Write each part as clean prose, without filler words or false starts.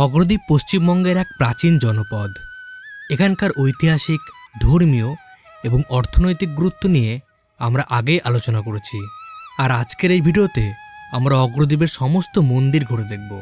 অগ্রদ্বীপ পশ্চিমবঙ্গের এক প্রাচীন জনপদ। এখানকার ঐতিহাসিক, ধর্মীয় এবং অর্থনৈতিক গুরুত্ব নিয়ে আমরা আগেই আলোচনা করেছি। আর আজকের এই ভিডিওতে আমরা অগ্রদ্বীপের সমস্ত মন্দির ঘুরে দেখব।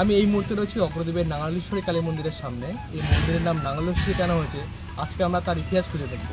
আমি এই মুহূর্তে রয়েছি অগ্রদ্বীপের নাঙ্গলেশ্বরী কালী মন্দিরের সামনে। এই মন্দিরের নাম নাঙ্গলেশ্বরী কেন হয়েছে, আজকে আমরা তার ইতিহাস খুঁজে দেখব।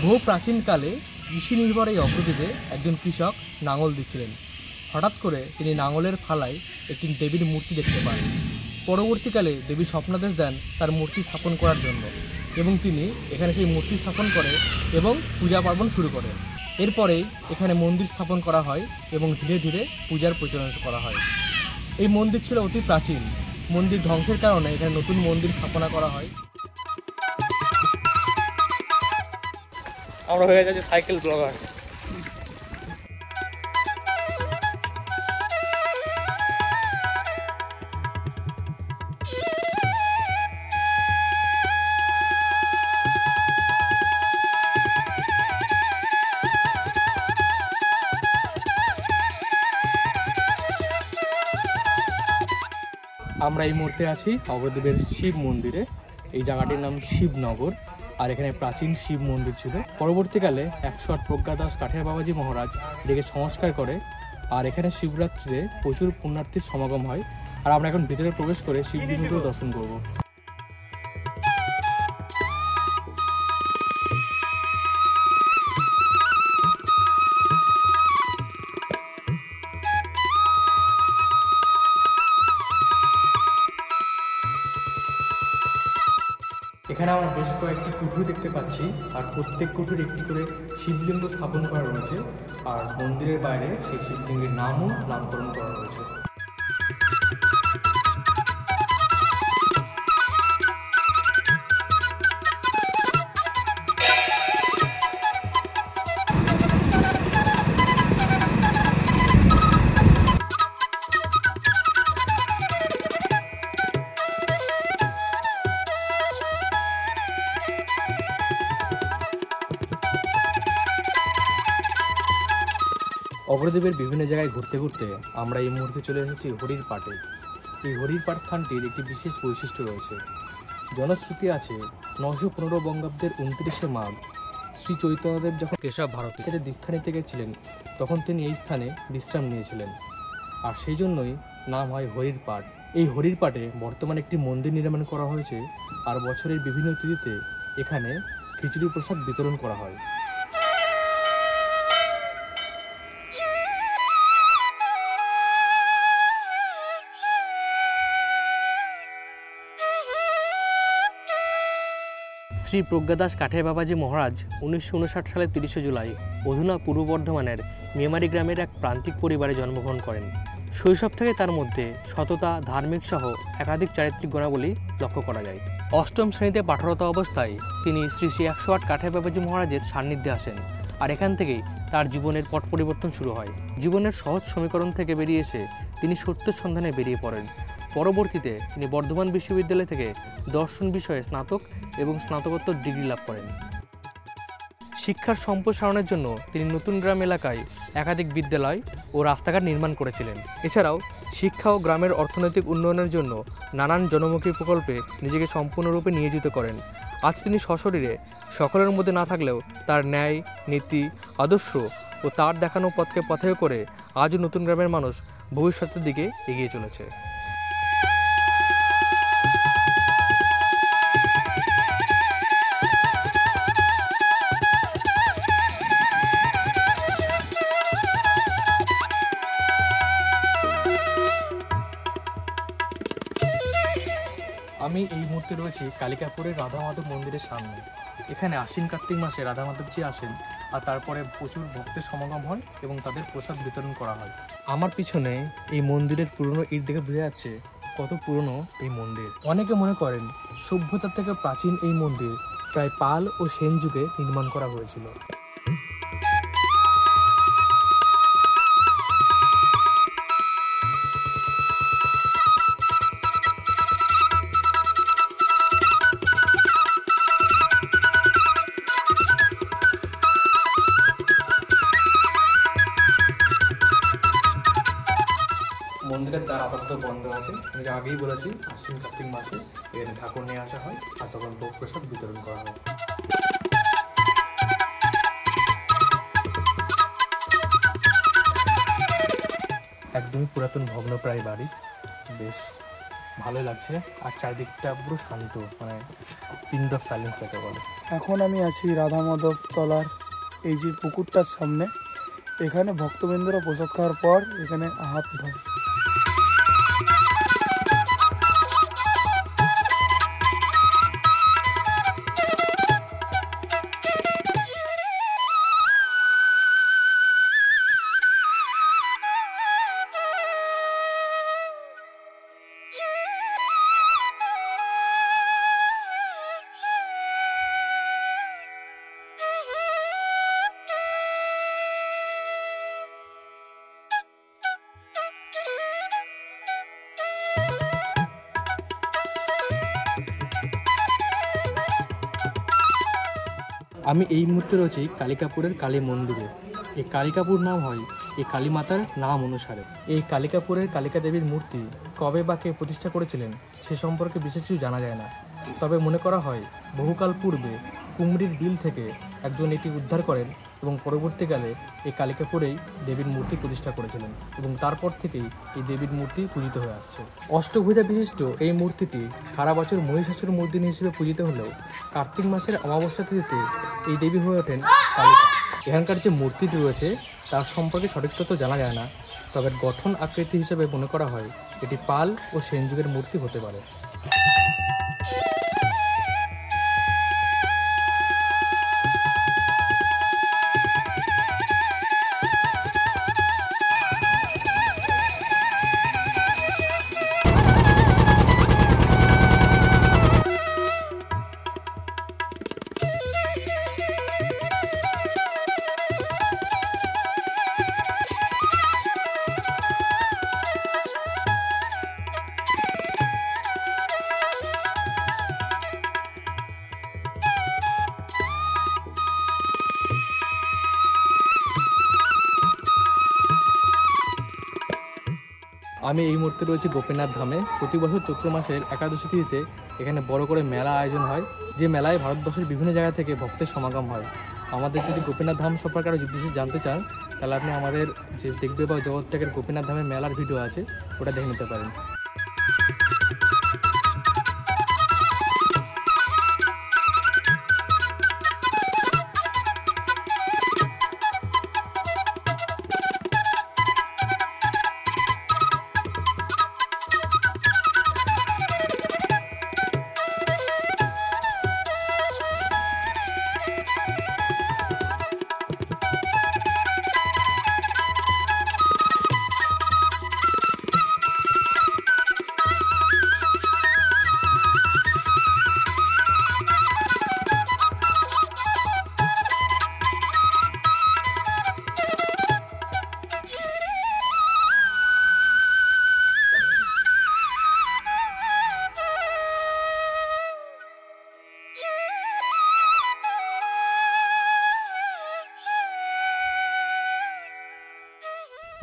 বহু প্রাচীনকালে কৃষি নির্ভর এই অগ্রদ্বীপে একজন কৃষক নাঙল দিচ্ছিলেন। হঠাৎ করে তিনি নাঙলের ফালায় একটি দেবীর মূর্তি দেখতে পান। পরবর্তীকালে দেবী স্বপ্নাদেশ দেন তার মূর্তি স্থাপন করার জন্য, এবং তিনি এখানে সেই মূর্তি স্থাপন করে এবং পূজা পার্বণ শুরু করে। এরপরেই এখানে মন্দির স্থাপন করা হয় এবং ধীরে ধীরে পূজার প্রচলন করা হয়। এই মন্দির ছিল অতি প্রাচীন। মন্দির ধ্বংসের কারণে এখানে নতুন মন্দির স্থাপনা করা হয়। আমরা হয়ে যাচ্ছি সাইকেল ব্লগার। আমরা এই মুহূর্তে আছি অগ্রদ্বীপের শিব মন্দিরে। এই জায়গাটির নাম শিবনগর, আর এখানে প্রাচীন শিব মন্দির ছিল। পরবর্তীকালে 108 প্রজ্ঞাদাস কাঠের বাবাজি মহারাজ এটাকে সংস্কার করে, আর এখানে শিবরাত্রিতে প্রচুর পুণ্যার্থীর সমাগম হয়। আর আমরা এখন ভিতরে প্রবেশ করে শিবলিঙ্গকেও দর্শন করব। এখানে আমরা বেশ কয়েকটি কুঠুরি দেখতে পাচ্ছি, আর প্রত্যেক কুঠুরি একটি করে শিবলিঙ্গ স্থাপন করা রয়েছে, আর মন্দিরের বাইরে সেই শিবলিঙ্গের নামও নামকরণ করা রয়েছে। অগ্রদ্বীপের বিভিন্ন জায়গায় ঘুরতে ঘুরতে আমরা এই মুহূর্তে চলে এসেছি হরির পাটে। এই হরির পাট স্থানটির একটি বিশেষ বৈশিষ্ট্য রয়েছে। জনশ্রুতি আছে 915 বঙ্গাব্দের 29শে মাঘ শ্রী চৈতন্যদেব যখন কেশব ভারতীতে দীক্ষা নিতে গেছিলেন, তখন তিনি এই স্থানে বিশ্রাম নিয়েছিলেন, আর সেই জন্যই নাম হয় হরির পাট। এই হরির পাটে বর্তমানে একটি মন্দির নির্মাণ করা হয়েছে, আর বছরের বিভিন্ন তিথিতে এখানে খিচুড়ি প্রসাদ বিতরণ করা হয়। শ্রী প্রজ্ঞাদাস কাঠের বাবাজি মহারাজ 1959 সালের 30শে জুলাই অধুনা পূর্ব বর্ধমানের মেমারি গ্রামের এক প্রান্তিক পরিবারে জন্মগ্রহণ করেন। শৈশব থেকে তার মধ্যে সততা, ধার্মিক সহ একাধিক চারিত্রিক গুণাবলী লক্ষ্য করা যায়। অষ্টম শ্রেণীতে পাঠরত অবস্থায় তিনি শ্রী 108 কাঠের বাবাজি মহারাজের সান্নিধ্যে আসেন, আর এখান থেকেই তার জীবনের পট পরিবর্তন শুরু হয়। জীবনের সহজ সমীকরণ থেকে বেরিয়ে এসে তিনি সত্যের সন্ধানে বেরিয়ে পড়েন। পরবর্তীতে তিনি বর্ধমান বিশ্ববিদ্যালয় থেকে দর্শন বিষয়ে স্নাতক এবং স্নাতকোত্তর ডিগ্রি লাভ করেন। শিক্ষার সম্প্রসারণের জন্য তিনি নতুন গ্রাম এলাকায় একাধিক বিদ্যালয় ও রাস্তাঘাট নির্মাণ করেছিলেন। এছাড়াও শিক্ষা ও গ্রামের অর্থনৈতিক উন্নয়নের জন্য নানান জনমুখী প্রকল্পে নিজেকে সম্পূর্ণরূপে নিয়োজিত করেন। আজ তিনি সশরীরে সকলের মধ্যে না থাকলেও তার ন্যায়, নীতি, আদর্শ ও তার দেখানো পথকে পথেয় করে আজও নতুন গ্রামের মানুষ ভবিষ্যতের দিকে এগিয়ে চলেছে। আমি এই মুহূর্তে রয়েছি কালিকাপুরের রাধা মাধব মন্দিরের সামনে। এখানে আশ্বিন কার্তিক মাসে রাধা মাধবজি আসেন, আর তারপরে প্রচুর ভক্তের সমাগম হয় এবং তাদের প্রসাদ বিতরণ করা হয়। আমার পিছনে এই মন্দিরের পুরনো ইট দেখে বোঝা যাচ্ছে কত পুরনো এই মন্দির। অনেকে মনে করেন সভ্যতার থেকে প্রাচীন এই মন্দির প্রায় পাল ও সেন যুগে নির্মাণ করা হয়েছিল। ফটক বন্ধ আছে। আমি আগেই বলেছি আশ্বিন কার্তিক মাসে এখানে ঠাকুর নিয়ে আসা হয় আর তখন ভোগ প্রসাদ বিতরণ করা হয়। একদমই পুরাতন ভগ্নপ্রায় বাড়ি, বেশ ভালোই লাগছে। আর চারিদিকটা পুরো শান্ত, মানে পিন অফ সাইলেন্স যাকে বলে। এখন আমি আছি রাধা মাধব তলার এই যে পুকুরটার সামনে। এখানে ভক্তবৃন্দরা প্রসাদ খাওয়ার পর এখানে হাত ধোয়। আমি এই মুহূর্তে রয়েছি কালিকাপুরের কালী মন্দিরে। এই কালিকাপুর নাম হয় এই কালী মাতার নাম অনুসারে। এই কালিকাপুরের কালিকা দেবীর মূর্তি কবে বা কে প্রতিষ্ঠা করেছিলেন সে সম্পর্কে বিশেষ কিছু জানা যায় না, তবে মনে করা হয় বহুকাল পূর্বে কুমড়ির বিল থেকে একজন এটি উদ্ধার করেন এবং পরবর্তীকালে এই কালিকাপুরেই দেবীর মূর্তি প্রতিষ্ঠা করেছিলেন এবং তারপর থেকেই এই দেবীর মূর্তি পূজিত হয়ে আসছে। অষ্টভুজা বিশিষ্ট এই মূর্তিটি সারা বছর মহিষাসুর মূর্তি হিসেবে পূজিত হলেও কার্তিক মাসের অমাবস্যা তিথিতে এই দেবী হয়ে ওঠেন কালিকা। এখানকার যে মূর্তিটি রয়েছে তার সম্পর্কে সঠিক তথ্য জানা যায় না, তবে গঠন আকৃতি হিসেবে মনে করা হয় এটি পাল ও সেন যুগের মূর্তি হতে পারে। আমি এই মুহূর্তে রয়েছি গোপীনাথ ধামে। প্রতি বছর চৈত্র মাসের একাদশী তিথিতে এখানে বড় করে মেলা আয়োজন হয়, যে মেলায় ভারতবর্ষের বিভিন্ন জায়গা থেকে ভক্তের সমাগম হয়। আমাদের যদি গোপীনাথ ধাম সম্পর্কে আরও বিশেষ জানতে চান তাহলে আপনি আমাদের যে দেখবে বা জগৎটাকের গোপীনাথ ধামের মেলার ভিডিও আছে ওটা দেখে নিতে পারেন।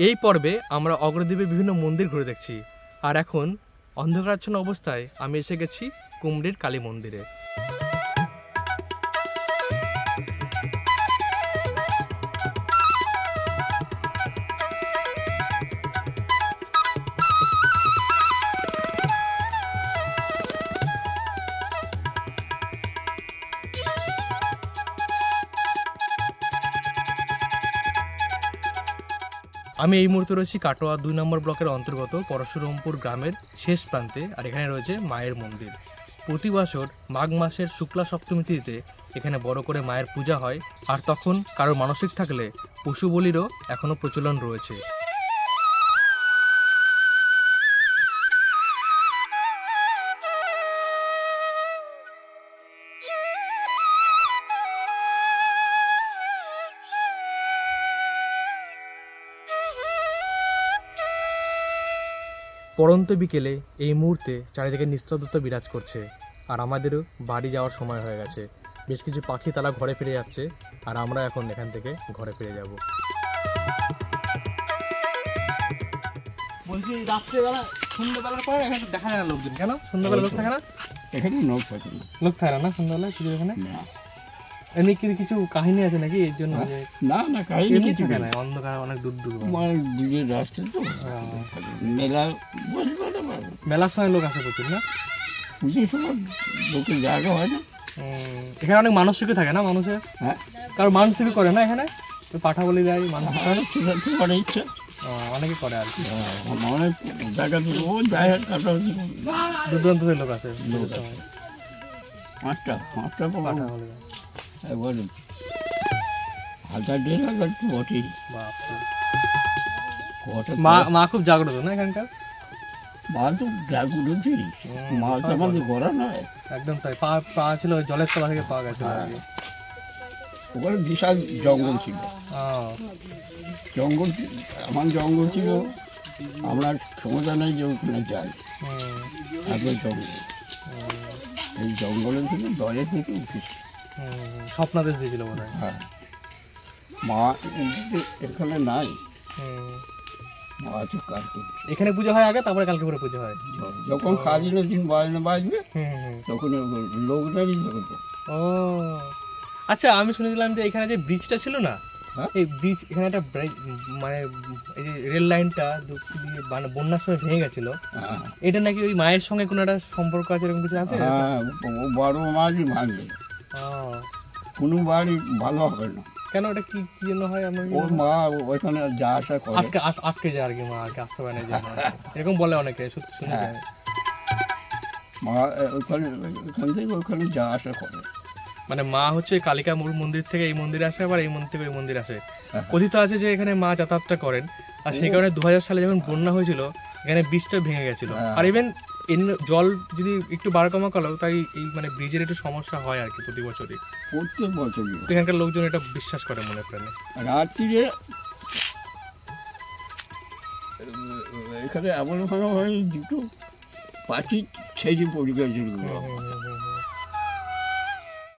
এই পর্বে আমরা অগ্রদ্বীপের বিভিন্ন মন্দির ঘুরে দেখছি, আর এখন অন্ধকারাচ্ছন্ন অবস্থায় আমি এসে গেছি কুমড়ির কালী মন্দিরে। আমি এই মুহূর্তে রয়েছি কাটোয়া 2 নম্বর ব্লকের অন্তর্গত পরশুরামপুর গ্রামের শেষ প্রান্তে, আর এখানে রয়েছে মায়ের মন্দির। প্রতি বছর মাঘ মাসের শুক্লা সপ্তমী তিথিতে এখানে বড় করে মায়ের পূজা হয়, আর তখন কারো মানসিক থাকলে পশু বলিরও এখনও প্রচলন রয়েছে। পড়ন্ত বিকেলে এই মুহূর্তে চারিদিকে নিস্তব্ধতা বিরাজ করছে, আর আমাদেরও বাড়ি যাওয়ার সময় হয়ে গেছে। বেশ কিছু পাখি তারা ঘরে ফিরে যাচ্ছে, আর আমরা এখন এখান থেকে ঘরে ফিরে যাব। বলছি রাত্রেবেলা সন্ধ্যাবেলার পরে এখানে দেখা যায় না লোকজন, কেন সন্ধ্যাবেলা লোক থাকে না? এখানে লোক থাকে না। লোক থাকে না সন্ধ্যাবেলা পুজোর এখানে? না এমনি কিছু কাহিনী আছে নাকি এর জন্য যে না না কাহিনী এমনি কিছু থাকে নেই। না, অন্ধকার অনেক দূর দূর আমার দূরের রাস্তা তো মেলা বসবে না বা মেলার সময় লোক আসে প্রচুর না? পুজোর সময় লোকের জায়গা হয় না। এখানে অনেক মানসিকও থাকে না মানুষের? হ্যাঁ কারণ মানসিকও করে না এখানে, ওই পাঠা বলি দেয় মানুষ, সেটা তো করে ইচ্ছা। অনেকে করে আর কি। অনেক জায়গা থেকে ও যায় কাটাকাটি দূর দূরান্ত থেকে লোক আসে লোক পুজোর আসে। সময়, 5টা পাঠা বলি দেয়। একবার 1000-1500 তো বটেই। বাপরে। কত মা খুব জাগ্রত না এখানকার? মা তো জাগুড়ি মা তো আমাদের গড়া নয়। একদম তাই, পা ছিল ওই জলের তলা থেকে পাওয়া গেছে আর কি। ওখানে বিশাল জঙ্গল ছিল, জঙ্গল আমার জঙ্গল ছিল, আমরা ক্ষমতা নেই যে ওখানে যাই, আগে জঙ্গল। এই জঙ্গলে থেকে দলে থেকে উঠেছি। স্বপ্নাদেশ দিয়েছিল মনে হয়। হ্যাঁ মা এখানে নাই, মা আছে কালকে। এখানে পুজো হয় আগে, তারপরে কালকে করে পুজো হয়। যখন কাজের দিন বাজবে তখন লোক নেই তখন। ও আচ্ছা, আমি শুনেছিলাম যে এখানে যে ব্রিজটা ছিল না, এই ব্রিজ এখানে একটা মানে এই যে রেল লাইনটা বন্যার সময় ভেঙে গেছিল, এটা নাকি ওই মায়ের সঙ্গে কোনো একটা সম্পর্ক আছে, এরকম কিছু আছে? হ্যাঁ ও 12 মাসই ভাঙবে, কোনো বাড়ি ভালো হবে না। কেন, ওটা কি জন্য হয়? আমরা ওর মা ওইখানে যা আসা করে আটকে যায় আর কি, মা আর কি আসতে পারে না, এরকম বলে অনেকে, শুনে যায়। মা ওখান থেকে ওখানে যা আসা করে, মানে মা হচ্ছে কালিকা মন্দির থেকে এই মন্দিরে আসে, আবার এই মন্দির থেকে ওই মন্দিরে আসে। কথিত আছে যে এখানে মা যাতায়াতটা করেন, আর সেই কারণে 2000 সালে যখন বন্যা হয়েছিল এখানে ব্রিজটা ভেঙে গেছিল। আর ইভেন জল যদি একটু বাড়া কমা করলো, তাই এই মানে ব্রিজের একটু সমস্যা হয় আর কি প্রতি বছরই, প্রত্যেক বছরই। এখানকার লোকজন এটা বিশ্বাস করে মনে প্রাণে। রাত্রিরে এখানে এমন হয় দুটো পাখি ছেড়ে পড়ে গেছিল,